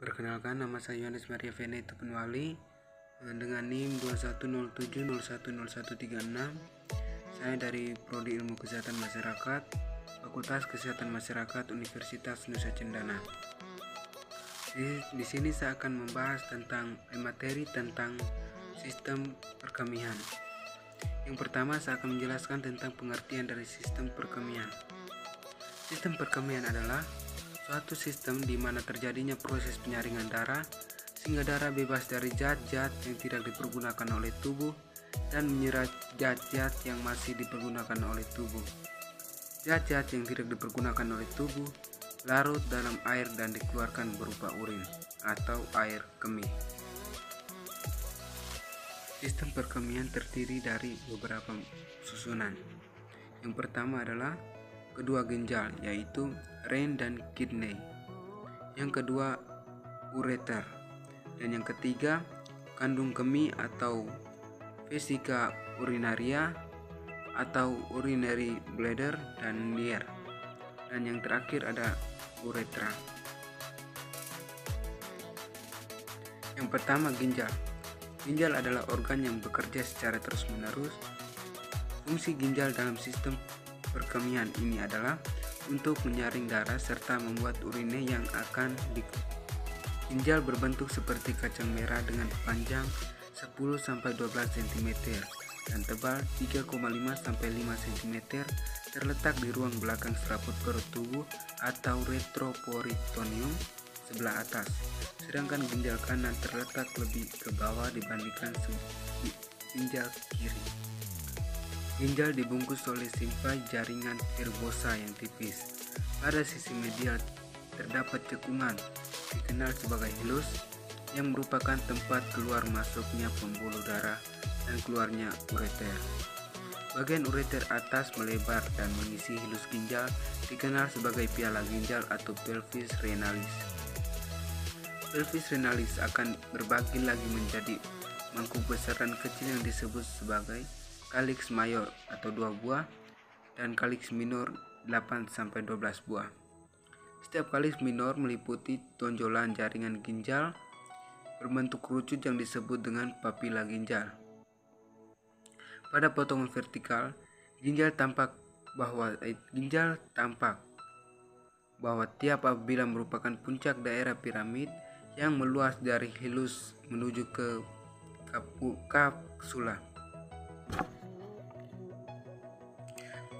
Perkenalkan, nama saya Yohanes Maria Veneto Penwali dengan NIM 2107010136. Saya dari Prodi Ilmu Kesehatan Masyarakat, Fakultas Kesehatan Masyarakat Universitas Nusa Cendana. Di sini saya akan membahas tentang materi tentang sistem perkemihan. Yang pertama, saya akan menjelaskan tentang pengertian dari sistem perkemihan. Sistem perkemihan adalah suatu sistem di mana terjadinya proses penyaringan darah sehingga darah bebas dari zat-zat yang tidak dipergunakan oleh tubuh dan menyerap zat-zat yang masih dipergunakan oleh tubuh. Zat-zat yang tidak dipergunakan oleh tubuh larut dalam air dan dikeluarkan berupa urin atau air kemih. Sistem perkemihan terdiri dari beberapa susunan. Yang pertama adalah kedua ginjal, yaitu ren dan kidney. Yang kedua ureter. Dan yang ketiga kandung kemih atau vesika urinaria atau urinary bladder dan lier. Dan yang terakhir ada uretra. Yang pertama, ginjal. Ginjal adalah organ yang bekerja secara terus-menerus. Fungsi ginjal dalam sistem perkemihan ini adalah untuk menyaring darah serta membuat urine yang akan ginjal berbentuk seperti kacang merah dengan panjang 10-12 cm dan tebal 3,5-5 cm, terletak di ruang belakang selaput perut tubuh atau retroperitoneum sebelah atas, sedangkan ginjal kanan terletak lebih ke bawah dibandingkan ginjal kiri. Ginjal dibungkus oleh simpai jaringan verbosa yang tipis. Pada sisi medial terdapat cekungan, dikenal sebagai hilus, yang merupakan tempat keluar masuknya pembuluh darah dan keluarnya ureter. Bagian ureter atas melebar dan mengisi hilus ginjal, dikenal sebagai piala ginjal atau pelvis renalis. Pelvis renalis akan berbagi lagi menjadi mangkuk besar dan kecil yang disebut sebagai calyx mayor atau 2 buah dan calyx minor 8-12 buah. Setiap calyx minor meliputi tonjolan jaringan ginjal berbentuk kerucut yang disebut dengan papila ginjal. Pada potongan vertikal, ginjal tampak bahwa tiap apabila merupakan puncak daerah piramid yang meluas dari hilus menuju ke kapsula.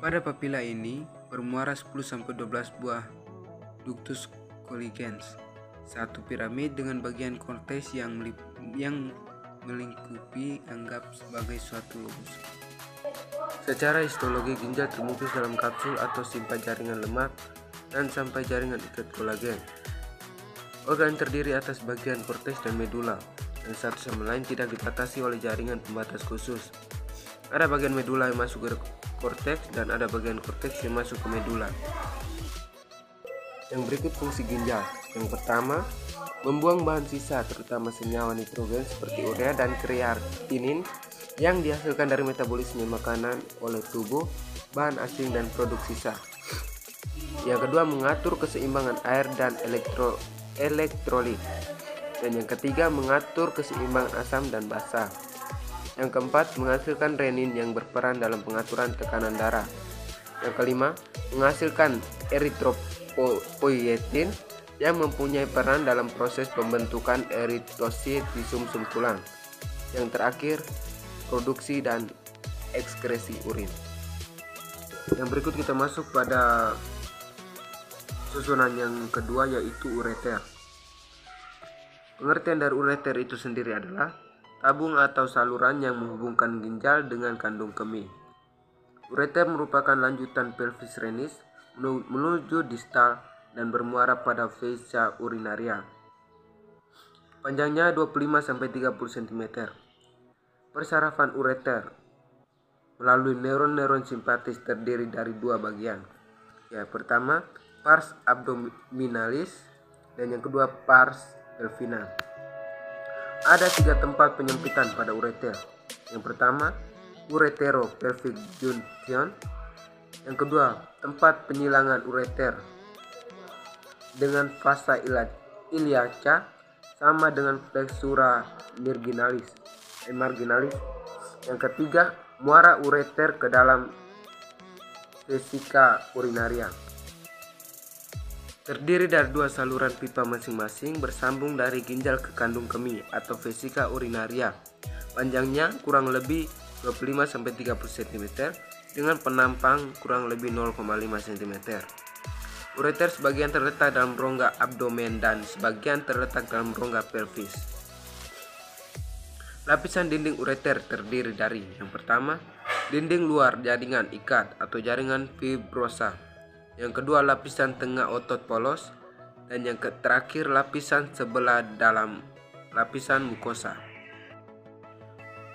Pada papila ini bermuara 10-12 buah ductus colligens, satu piramid dengan bagian korteks yang melingkupi anggap sebagai suatu lobus. Secara histologi, ginjal terbungkus dalam kapsul atau simpai jaringan lemak dan sampai jaringan ikat kolagen. Organ terdiri atas bagian korteks dan medula, dan satu sama lain tidak dibatasi oleh jaringan pembatas khusus. Ada bagian medula yang masuk ke korteks dan ada bagian korteks yang masuk ke medula. Yang berikut fungsi ginjal. Yang pertama, membuang bahan sisa terutama senyawa nitrogen seperti urea dan kreatinin yang dihasilkan dari metabolisme makanan oleh tubuh, bahan asing dan produk sisa. Yang kedua, mengatur keseimbangan air dan elektrolit. Dan yang ketiga, mengatur keseimbangan asam dan basa. Yang keempat, menghasilkan renin yang berperan dalam pengaturan tekanan darah. Yang kelima, menghasilkan eritropoietin yang mempunyai peran dalam proses pembentukan eritosit di sumsum tulang. Yang terakhir, produksi dan ekskresi urin. Yang berikut kita masuk pada susunan yang kedua, yaitu ureter. Pengertian dari ureter itu sendiri adalah tabung atau saluran yang menghubungkan ginjal dengan kandung kemih. Ureter merupakan lanjutan pelvis renis menuju distal dan bermuara pada vesa urinaria. Panjangnya 25-30 cm. Persarafan ureter melalui neuron-neuron simpatis terdiri dari dua bagian. Yang pertama, pars abdominalis dan yang kedua pars pelvina. Ada 3 tempat penyempitan pada ureter. Yang pertama, uretero-pelvic junction. Yang kedua, tempat penyilangan ureter dengan fasa iliaca sama dengan flexura marginalis. Yang ketiga, muara ureter ke dalam vesika urinaria. Terdiri dari dua saluran pipa masing-masing bersambung dari ginjal ke kandung kemih atau vesika urinaria. Panjangnya kurang lebih 25-30 cm dengan penampang kurang lebih 0,5 cm. Ureter sebagian terletak dalam rongga abdomen dan sebagian terletak dalam rongga pelvis. Lapisan dinding ureter terdiri dari yang pertama, dinding luar jaringan ikat atau jaringan fibrosa. Yang kedua, lapisan tengah otot polos, dan yang terakhir lapisan sebelah dalam lapisan mukosa.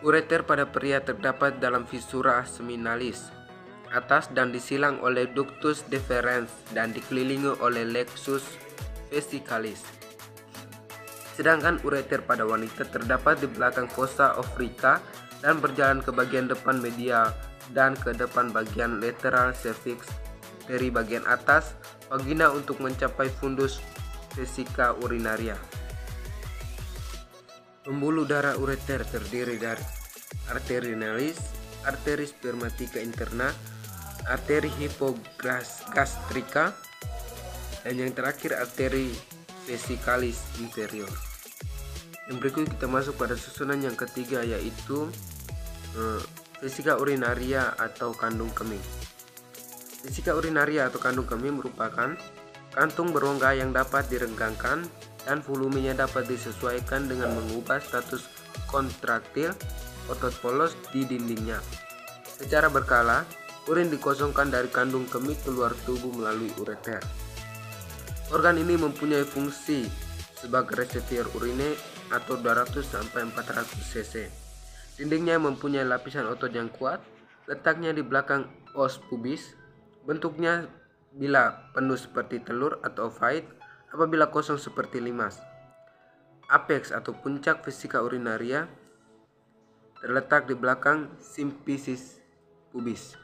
Ureter pada pria terdapat dalam visura seminalis atas dan disilang oleh ductus deferens dan dikelilingi oleh plexus vesicalis. Sedangkan ureter pada wanita terdapat di belakang fossa ophrica dan berjalan ke bagian depan medial dan ke depan bagian lateral cervix dari bagian atas vagina untuk mencapai fundus vesika urinaria. Pembuluh darah ureter terdiri dari arteri renalis, arteri spermatica interna, arteri hypogastrica, dan yang terakhir arteri vesicalis inferior. Yang berikut kita masuk pada susunan yang ketiga, yaitu vesika urinaria atau kandung kemih. Vesika urinaria atau kandung kemih merupakan kantung berongga yang dapat direnggangkan dan volumenya dapat disesuaikan dengan mengubah status kontraktil otot polos di dindingnya. Secara berkala, urin dikosongkan dari kandung kemih keluar tubuh melalui ureter. Organ ini mempunyai fungsi sebagai reservoir urine atau 200-400 cc. Dindingnya mempunyai lapisan otot yang kuat, letaknya di belakang os pubis. Bentuknya bila penuh seperti telur atau ovoid, apabila kosong seperti limas. Apex atau puncak vesika urinaria terletak di belakang symphysis pubis.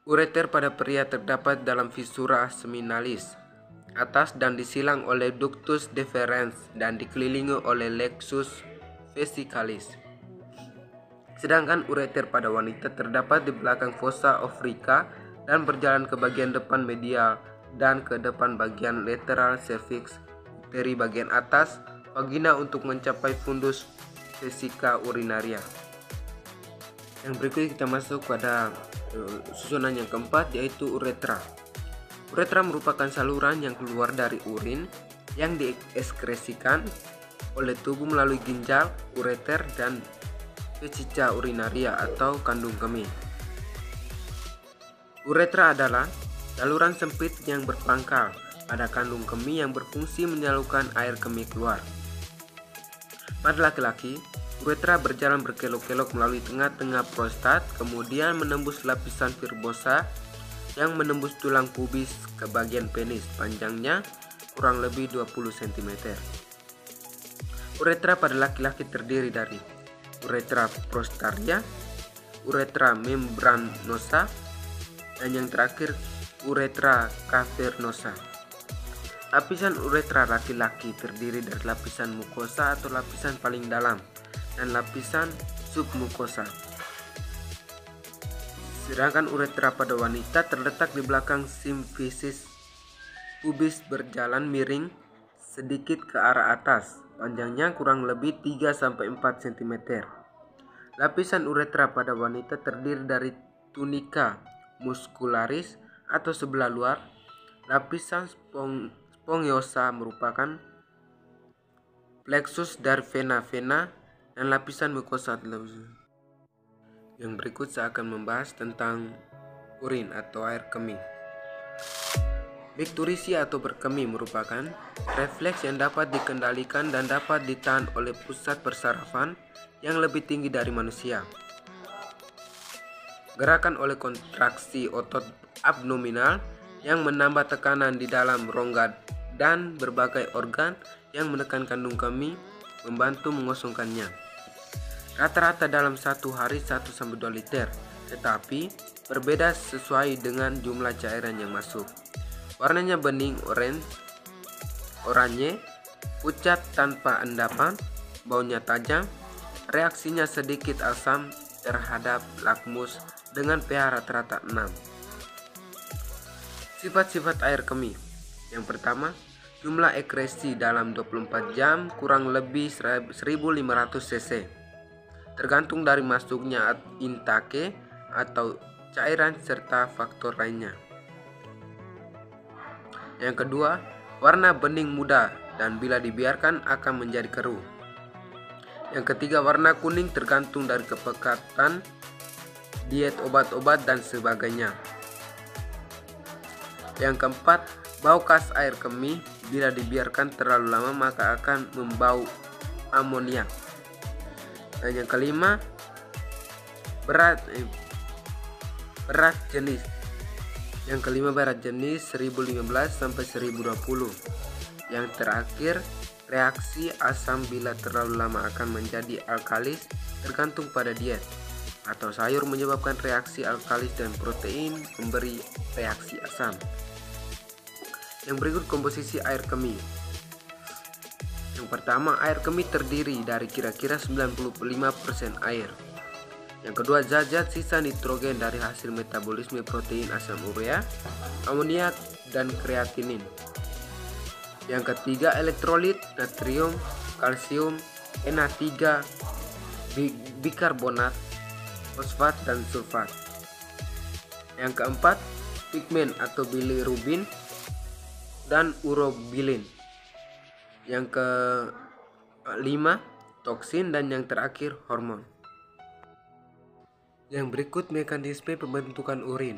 Ureter pada pria terdapat dalam visura seminalis atas dan disilang oleh ductus deferens dan dikelilingi oleh plexus vesicalis. Sedangkan ureter pada wanita terdapat di belakang fossa ophrica dan berjalan ke bagian depan medial dan ke depan bagian lateral cervix dari bagian atas vagina untuk mencapai fundus vesika urinaria. Yang berikut kita masuk pada susunan yang keempat, yaitu uretra. Uretra merupakan saluran yang keluar dari urin yang diekskresikan oleh tubuh melalui ginjal, ureter, dan vesika urinaria atau kandung kemih. Uretra adalah saluran sempit yang berpangkal pada kandung kemih yang berfungsi menyalurkan air kemih keluar. Pada laki-laki, uretra berjalan berkelok-kelok melalui tengah-tengah prostat, kemudian menembus lapisan fibrosa yang menembus tulang pubis ke bagian penis, panjangnya kurang lebih 20 cm. Uretra pada laki-laki terdiri dari uretra prostaria, uretra membranosa, dan yang terakhir uretra cavernosa. Lapisan uretra laki-laki terdiri dari lapisan mukosa atau lapisan paling dalam dan lapisan submukosa. Sedangkan uretra pada wanita terletak di belakang symphysis pubis, berjalan miring sedikit ke arah atas, panjangnya kurang lebih 3-4 cm. Lapisan uretra pada wanita terdiri dari tunica muscularis atau sebelah luar, lapisan spongiosa merupakan plexus dari vena-vena, dan lapisan mukosa. Yang berikut saya akan membahas tentang urin atau air kemih. Mikturisi atau berkemih merupakan refleks yang dapat dikendalikan dan dapat ditahan oleh pusat persarafan yang lebih tinggi dari manusia. Gerakan oleh kontraksi otot abdominal yang menambah tekanan di dalam rongga dan berbagai organ yang menekan kandung kemih membantu mengosongkannya. Rata-rata dalam satu hari 1-2 liter, tetapi berbeda sesuai dengan jumlah cairan yang masuk. Warnanya bening orange oranye, pucat tanpa endapan, baunya tajam, reaksinya sedikit asam terhadap lakmus dengan pH rata-rata 6. Sifat-sifat air kemih. Yang pertama, jumlah ekresi dalam 24 jam kurang lebih 1500 cc, tergantung dari masuknya intake atau cairan serta faktor lainnya. Yang kedua, warna bening muda dan bila dibiarkan akan menjadi keruh. Yang ketiga, warna kuning tergantung dari kepekatan, diet obat-obat dan sebagainya. Yang keempat, bau khas air kemih bila dibiarkan terlalu lama maka akan membau amoniak. Dan yang kelima, berat jenis. Yang kelima, berat jenis 1015 sampai 1020. Yang terakhir, reaksi asam bila terlalu lama akan menjadi alkalis tergantung pada diet atau sayur menyebabkan reaksi alkalis dan protein memberi reaksi asam. Yang berikut komposisi air kemih. Yang pertama, air kemih terdiri dari kira-kira 95% air. Yang kedua, zat-zat sisa nitrogen dari hasil metabolisme protein asam urea, amoniak, dan kreatinin. Yang ketiga, elektrolit, natrium, kalsium, Na3, bikarbonat, fosfat, dan sulfat. Yang keempat, pigmen atau bilirubin dan urobilin. Yang kelima, toksin, dan yang terakhir hormon. Yang berikut mekanisme pembentukan urin.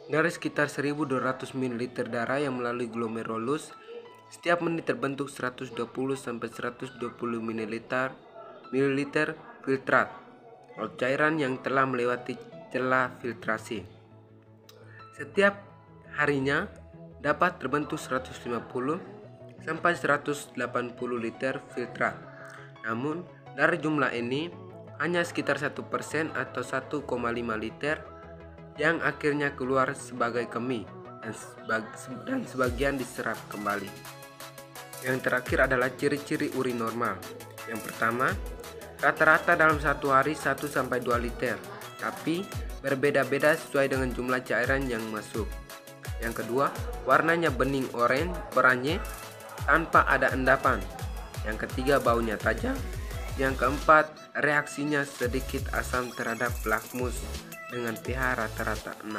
Dari sekitar 1200 ml darah yang melalui glomerulus, setiap menit terbentuk 120 sampai 120 ml filtrat atau cairan yang telah melewati celah filtrasi. Setiap harinya dapat terbentuk 150 sampai 180 liter filtrat. Namun dari jumlah ini hanya sekitar 1% atau 1,5 liter yang akhirnya keluar sebagai kemih dan sebagian diserap kembali. Yang terakhir adalah ciri-ciri urin normal. Yang pertama, rata-rata dalam satu hari 1 sampai 2 liter, tapi berbeda-beda sesuai dengan jumlah cairan yang masuk. Yang kedua, warnanya bening oranye tanpa ada endapan. Yang ketiga, baunya tajam. Yang keempat, reaksinya sedikit asam terhadap lakmus dengan pH rata-rata 6.